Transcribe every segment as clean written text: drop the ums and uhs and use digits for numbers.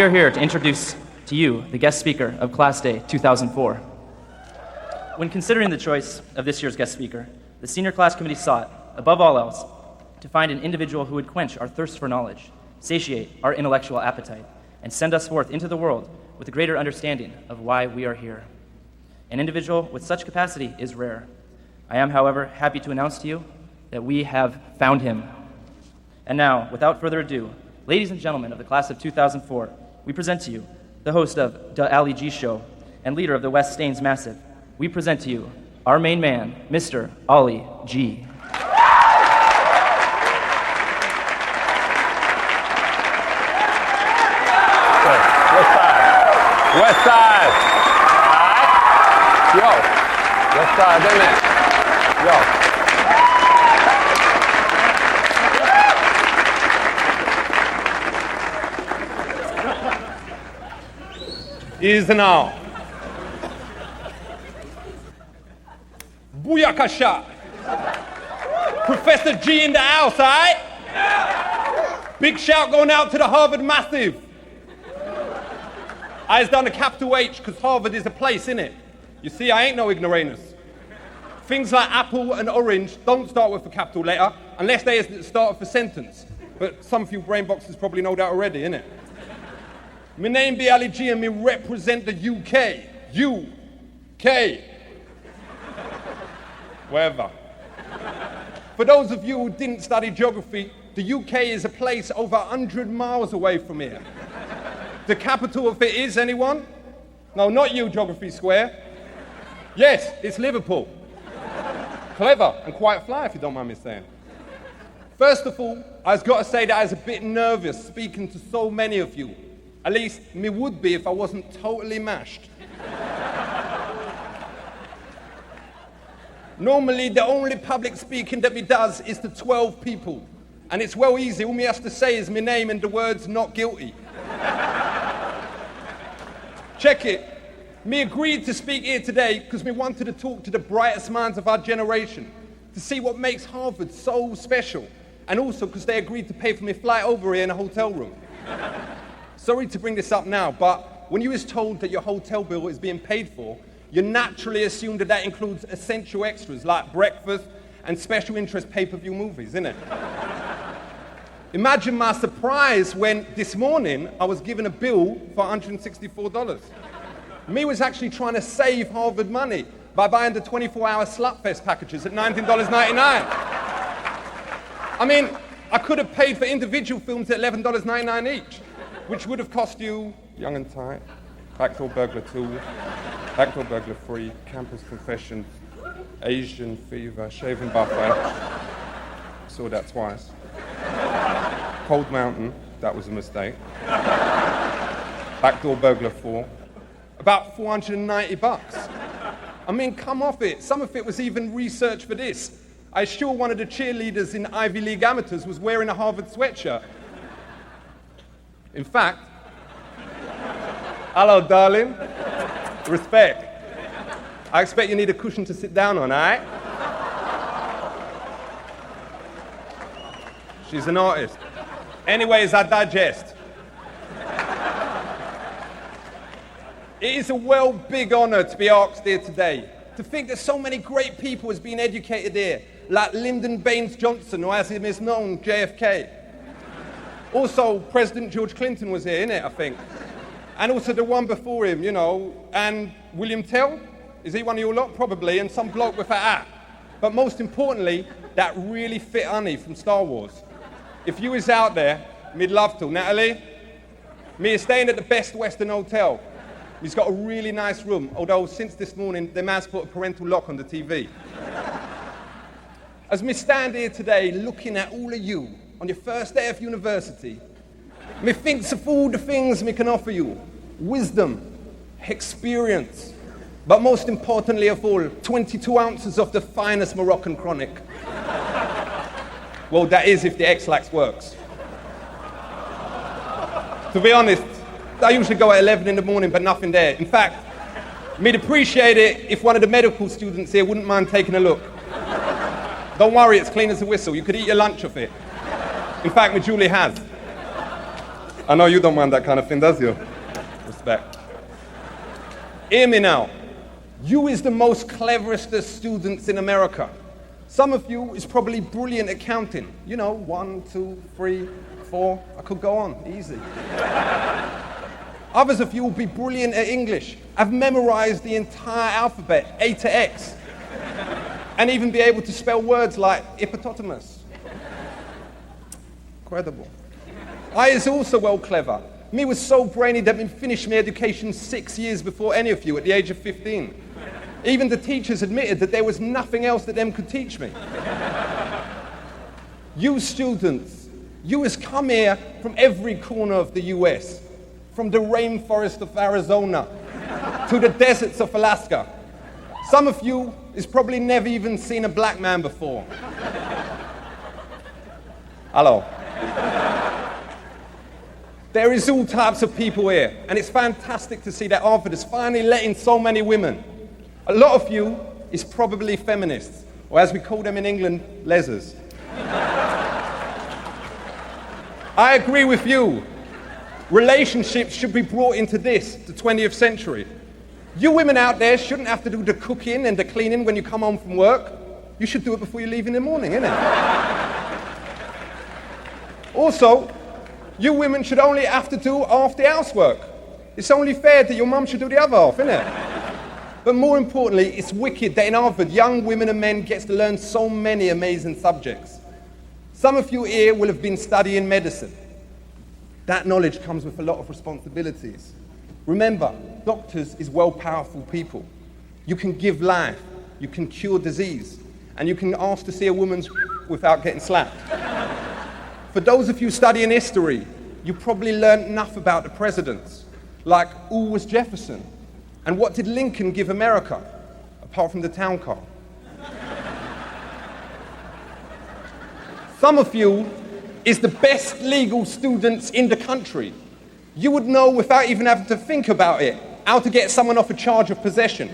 We are here to introduce to you the guest speaker of Class Day 2004. When considering the choice of this year's guest speaker, the senior class committee sought, above all else, to find an individual who would quench our thirst for knowledge, satiate our intellectual appetite, and send us forth into the world with a greater understanding of why we are here. An individual with such capacity is rare. I am, however, happy to announce to you that we have found him. And now, without further ado, ladies and gentlemen of the class of 2004, we present to you the host of DaAliGShow and leader of the West Staines Massive. We present to you our main man, Mr. Ollie G. West side. Alright? Yo. West side, isn't it? Yo. Easy now. Booyakasha. Professor G in the house, alright? Big shout going out to the Harvard Massive. I has done a capital H because Harvard is a place, innit? You see, I ain't no ignoramus. Things like apple and orange don't start with a capital letter unless they is the start of a sentence. But some of you brain boxes probably know that already, innit? My name be Ali G and me represent the UK. UK. Wherever. For those of you who didn't study geography, the UK is a place over 100 miles away from here. The capital of it is, anyone? No, not you, Geography Square. Yes, it's Liverpool. Clever and quite fly, if you don't mind me saying. First of all, I've got to say that I was a bit nervous speaking to so many of you. At least, me would be if I wasn't totally mashed. Normally, the only public speaking that me does is to 12 people. And it's well easy, all me has to say is my name and the words not guilty. Check it. Me agreed to speak here today because me wanted to talk to the brightest minds of our generation, to see what makes Harvard so special, and also because they agreed to pay for me flight over here in a hotel room. Sorry to bring this up now, but when you was told that your hotel bill is being paid for, you naturally assume that that includes essential extras like breakfast and special interest pay-per-view movies, innit? Imagine my surprise when this morning I was given a bill for $164. Me was actually trying to save Harvard money by buying the 24-hour Slutfest packages at $19.99. I mean, I could have paid for individual films at $11.99 each, which would have cost you Young and Tight, Backdoor Burglar 2, Backdoor Burglar 3, Campus Confessions, Asian Fever, Shaving Buffet. Saw that twice. Cold Mountain, that was a mistake. Backdoor Burglar 4, about $490. I mean, come off it. Some of it was even research for this. I assure one of the cheerleaders in Ivy League Amateurs was wearing a Harvard sweatshirt. In fact, hello, darling. Respect. I expect you need a cushion to sit down on, all right? She's an artist. Anyways, I digest. It is a big honor to be asked here today. To think that so many great people has been educated here, like Lyndon Baines Johnson, or as he is known, JFK. Also, President George Clinton was here, innit, I think. And also the one before him, you know, and William Tell, is he one of your lot? Probably, and some bloke with a hat. But most importantly, that really fit honey from Star Wars. If you was out there, me'd love to. Natalie, me is staying at the Best Western Hotel. He's got a really nice room, although since this morning, the man's put a parental lock on the TV. As me stand here today, looking at all of you on your first day of university, me thinks of all the things me can offer you. Wisdom, experience, but most importantly of all, 22 ounces of the finest Moroccan chronic. Well, that is if the X-Lax works. To be honest, I usually go at 11 in the morning, but nothing there. In fact, me'd appreciate it if one of the medical students here wouldn't mind taking a look. Don't worry, it's clean as a whistle. You could eat your lunch off it. In fact, my Julie has. I know you don't mind that kind of thing, does you? Respect. Hear me now. You is the most cleverest of students in America. Some of you is probably brilliant at counting. You know, 1, 2, 3, 4. I could go on, easy. Others of you will be brilliant at English. I've memorized the entire alphabet, A to X. And even be able to spell words like hippopotamus. Incredible. I is also well clever. Me was so brainy that me finished my education 6 years before any of you at the age of 15. Even the teachers admitted that there was nothing else that them could teach me. You students, you has come here from every corner of the US, from the rainforest of Arizona to the deserts of Alaska. Some of you has probably never even seen a black man before. Hello. There is all types of people here, and it's fantastic to see that Harvard is finally letting so many women. A lot of you is probably feminists, or as we call them in England, lesers. I agree with you. Relationships should be brought into the 20th century. You women out there shouldn't have to do the cooking and the cleaning when you come home from work. You should do it before you leave in the morning, innit? Also, you women should only have to do half the housework. It's only fair that your mum should do the other half, isn't it? But more importantly, it's wicked that in Harvard, young women and men get to learn so many amazing subjects. Some of you here will have been studying medicine. That knowledge comes with a lot of responsibilities. Remember, doctors is well powerful people. You can give life, you can cure disease, and you can ask to see a woman's without getting slapped. For those of you studying history, you probably learned enough about the presidents, like who was Jefferson, and what did Lincoln give America, apart from the town car. Some of you is the best legal students in the country. You would know without even having to think about it, how to get someone off a charge of possession.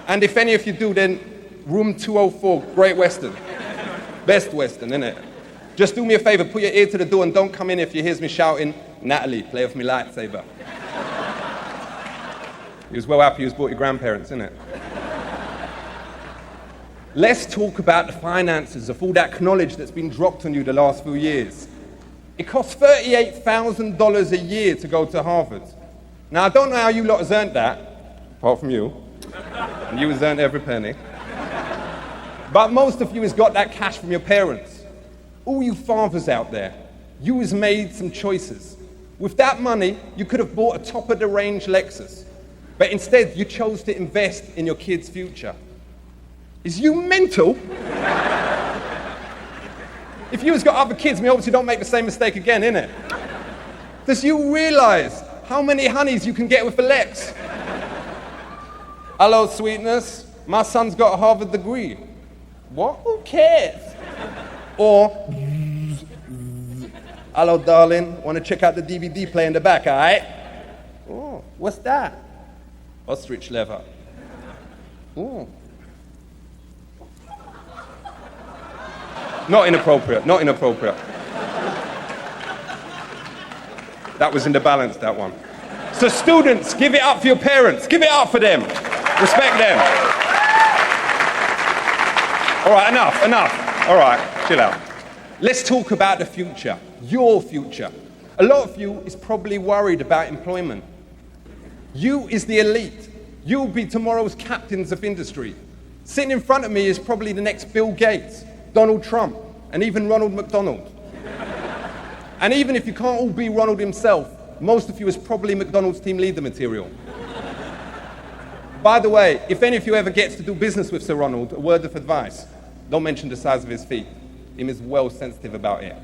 And if any of you do, then room 204, Great Western. Best Western, innit? Just do me a favor, put your ear to the door and don't come in if you hear me shouting, Natalie, play with me lightsaber. He was well happy he was brought your grandparents, innit? Let's talk about the finances of all that knowledge that's been dropped on you the last few years. It costs $38,000 a year to go to Harvard. Now, I don't know how you lot has earned that, apart from you. And you has earned every penny. But most of you has got that cash from your parents. All you fathers out there, you has made some choices. With that money, you could have bought a top-of-the-range Lexus. But instead, you chose to invest in your kids' future. Is you mental? If you has got other kids, me hopes you don't make the same mistake again, innit? Does you realize how many honeys you can get with a Lex? Hello, sweetness. My son's got a Harvard degree. What? Who cares? Or, hello, darling. Want to check out the DVD player in the back, all right? Oh, what's that? Ostrich leather. Oh. Not inappropriate, not inappropriate. That was in the balance, that one. So students, give it up for your parents. Give it up for them. Respect them. All right, enough. All right, chill out. Let's talk about the future, your future. A lot of you is probably worried about employment. You is the elite. You'll be tomorrow's captains of industry. Sitting in front of me is probably the next Bill Gates, Donald Trump, and even Ronald McDonald. And even if you can't all be Ronald himself, most of you is probably McDonald's team leader material. By the way, if any of you ever gets to do business with Sir Ronald, a word of advice, don't mention the size of his feet. Him is well sensitive about it.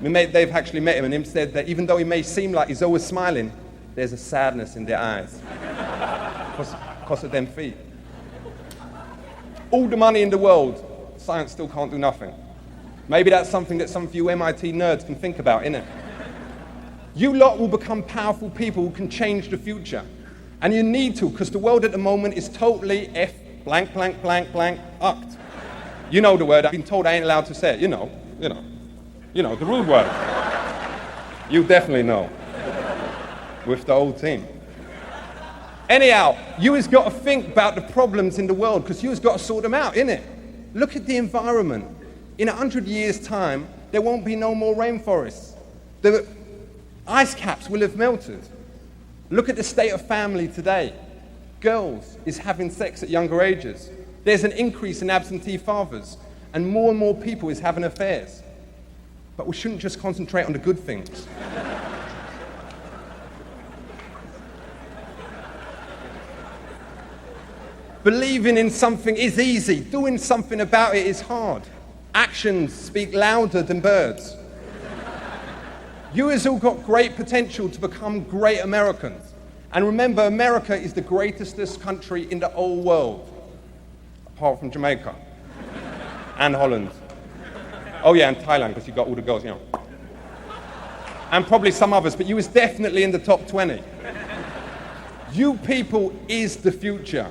My mate Dave actually met him, and him said that even though he may seem like he's always smiling, there's a sadness in their eyes. Because of them feet. All the money in the world, science still can't do nothing. Maybe that's something that some of you MIT nerds can think about, innit? You lot will become powerful people who can change the future. And you need to, because the world at the moment is totally ucked. You know the word, I've been told I ain't allowed to say it, you know, the rude word. You definitely know. With the whole team. Anyhow, you has got to think about the problems in the world, because you has got to sort them out, innit? Look at the environment. In 100 years' time, there won't be no more rainforests. The ice caps will have melted. Look at the state of family today. Girls is having sex at younger ages. There's an increase in absentee fathers, and more people is having affairs. But we shouldn't just concentrate on the good things. Believing in something is easy. Doing something about it is hard. Actions speak louder than words. You has all got great potential to become great Americans. And remember, America is the greatest country in the whole world. Apart from Jamaica. And Holland. Oh yeah, and Thailand, because you got all the girls, you know. And probably some others, but you was definitely in the top 20. You people is the future.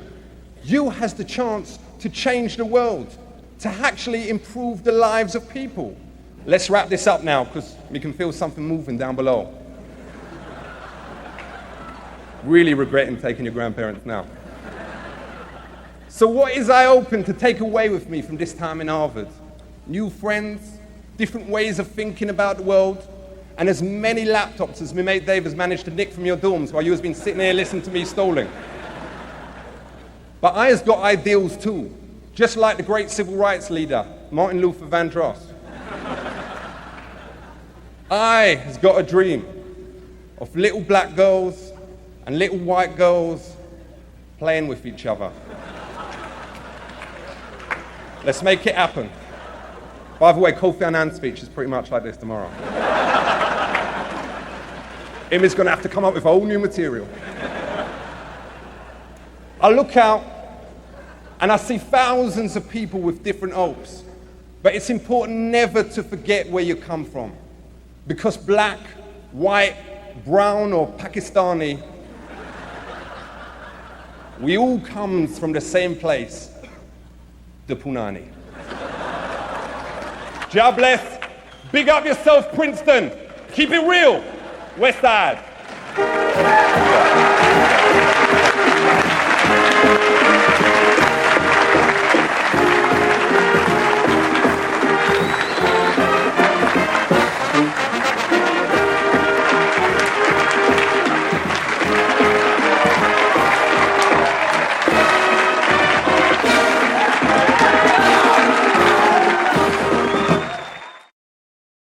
You has the chance to change the world, to actually improve the lives of people. Let's wrap this up now, because we can feel something moving down below. Really regretting taking your grandparents now. So what is I hoping to take away with me from this time in Harvard? New friends, different ways of thinking about the world, and as many laptops as my mate Dave has managed to nick from your dorms while you has been sitting here listening to me stalling. But I has got ideals too, just like the great civil rights leader, Martin Luther Vandross. I has got a dream of little black girls and little white girls playing with each other. Let's make it happen. By the way, Kofi Annan's speech is pretty much like this tomorrow. Him is going to have to come up with a whole new material. I look out and I see thousands of people with different hopes. But it's important never to forget where you come from. Because black, white, brown, or Pakistani, we all come from the same place, the Punani. God bless. Big up yourself, Princeton. Keep it real. West Side.